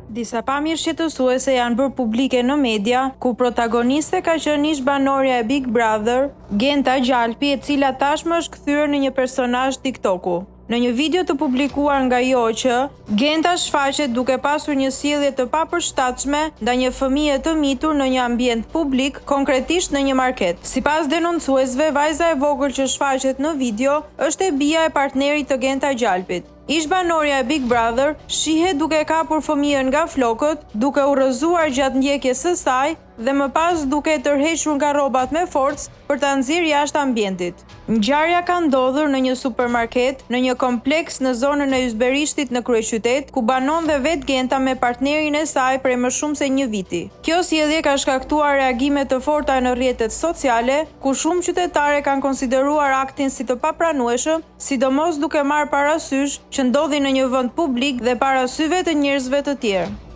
Disa pamje shqetësuese janë bërë publike në media, ku protagoniste ka qenë ish banorja e Big Brother, Genta Gjalpi, e cila tashmë është kthyer në një personazh TikToku. Në një video të publikuar nga Joqë, Genta shfaqet duke pasur një sjellje të papërshtatshme ndaj një fëmie të mitur në një ambient publik, konkretisht në një market. Sipas denoncuesve, vajza e vogël që shfaqet në video është e bija e partnerit të Genta Gjalpit. Ish banorja e Big Brother shihet duke kapur fëmijën nga flokët, duke u rrëzuar gjatë ndjekjes së saj dhe më pas duke e tërhequr nga rrobat me forcë për ta nxjerrë jashtë ambientit. Ngjarja ka ndodhur në një supermarket, në një kompleks në zonën e Ysberishtit në kryeqytet, ku banon dhe vet Genta me partnerin e saj prej më shumë se një viti. Kjo sjellje ka shkaktuar reagime të forta në rrjetet sociale, ku shumë qytetarë kanë konsideruar aktin si të papranueshëm, sidomos duke marrë parasysh që ndodhi në një vend publik dhe para syve të njerëzve të tjerë.